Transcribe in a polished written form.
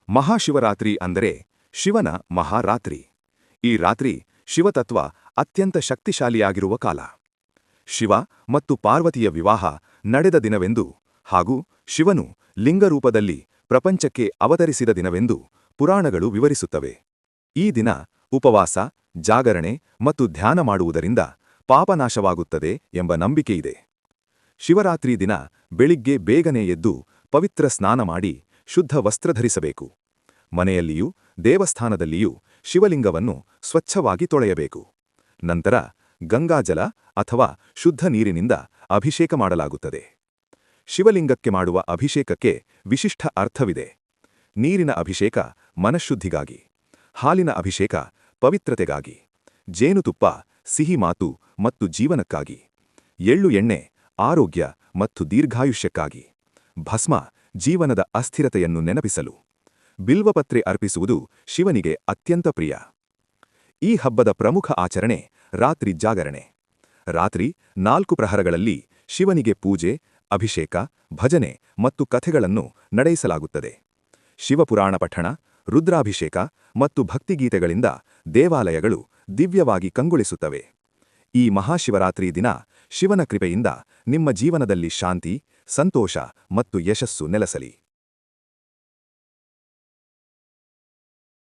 ಮಹಾಶಿವರಾತ್ರಿ ಅಂದರೆ ಶಿವನ ಮಹಾರಾತ್ರಿ. ಈ ರಾತ್ರಿ ಶಿವತತ್ವ ಅತ್ಯಂತ ಶಕ್ತಿಶಾಲಿಯಾಗಿರುವ ಕಾಲ. ಶಿವ ಮತ್ತು ಪಾರ್ವತಿಯ ವಿವಾಹ ನಡೆದ ದಿನವೆಂದು ಹಾಗೂ ಶಿವನು ಲಿಂಗರೂಪದಲ್ಲಿ ಪ್ರಪಂಚಕ್ಕೆ ಅವತರಿಸಿದ ದಿನವೆಂದು ಪುರಾಣಗಳು ವಿವರಿಸುತ್ತವೆ. ಈ ದಿನ ಉಪವಾಸ, ಜಾಗರಣೆ ಮತ್ತು ಧ್ಯಾನ ಮಾಡುವುದರಿಂದ ಪಾಪನಾಶವಾಗುತ್ತದೆ ಎಂಬ ನಂಬಿಕೆಯಿದೆ. ಶಿವರಾತ್ರಿ ದಿನ ಬೆಳಿಗ್ಗೆ ಬೇಗನೆ ಎದ್ದು ಪವಿತ್ರ ಸ್ನಾನ ಮಾಡಿ ಶುದ್ಧ ವಸ್ತ್ರ ಧರಿಸಬೇಕು. ಮನೆಯಲ್ಲಿಯೂ ದೇವಸ್ಥಾನದಲ್ಲಿಯೂ ಶಿವಲಿಂಗವನ್ನು ಸ್ವಚ್ಛವಾಗಿ ತೊಳೆಯಬೇಕು. ನಂತರ ಗಂಗಾಜಲ ಅಥವಾ ಶುದ್ಧ ನೀರಿನಿಂದ ಅಭಿಷೇಕ ಮಾಡಲಾಗುತ್ತದೆ. ಶಿವಲಿಂಗಕ್ಕೆ ಮಾಡುವ ಅಭಿಷೇಕಕ್ಕೆ ವಿಶಿಷ್ಟ ಅರ್ಥವಿದೆ. ನೀರಿನ ಅಭಿಷೇಕ ಮನಃಶುದ್ಧಿಗಾಗಿ, ಹಾಲಿನ ಅಭಿಷೇಕ ಪವಿತ್ರತೆಗಾಗಿ, ಜೇನುತುಪ್ಪ ಸಿಹಿ ಮಾತು ಮತ್ತು ಜೀವನಕ್ಕಾಗಿ, ಎಳ್ಳು ಎಣ್ಣೆ ಆರೋಗ್ಯ ಮತ್ತು ದೀರ್ಘಾಯುಷ್ಯಕ್ಕಾಗಿ, ಭಸ್ಮ ಜೀವನದ ಅಸ್ಥಿರತೆಯನ್ನು ನೆನಪಿಸಲು, ಬಿಲ್ವಪತ್ರೆ ಅರ್ಪಿಸುವುದು ಶಿವನಿಗೆ ಅತ್ಯಂತ ಪ್ರಿಯ. ಈ ಹಬ್ಬದ ಪ್ರಮುಖ ಆಚರಣೆ ರಾತ್ರಿ ಜಾಗರಣೆ. ರಾತ್ರಿ 4 ಪ್ರಹರಗಳಲ್ಲಿ ಶಿವನಿಗೆ ಪೂಜೆ, ಅಭಿಷೇಕ, ಭಜನೆ ಮತ್ತು ಕಥೆಗಳನ್ನು ನಡೆಸಲಾಗುತ್ತದೆ. ಶಿವಪುರಾಣ ಪಠಣ, ರುದ್ರಾಭಿಷೇಕ ಮತ್ತು ಭಕ್ತಿಗೀತೆಗಳಿಂದ ದೇವಾಲಯಗಳು ದಿವ್ಯವಾಗಿ ಕಂಗೊಳಿಸುತ್ತವೆ. ಈ ಮಹಾಶಿವರಾತ್ರಿ ದಿನ ಶಿವನ ಕೃಪೆಯಿಂದ ನಿಮ್ಮ ಜೀವನದಲ್ಲಿ ಶಾಂತಿ, ಸಂತೋಷ ಮತ್ತು ಯಶಸ್ಸು ನೆಲೆಸಲಿ.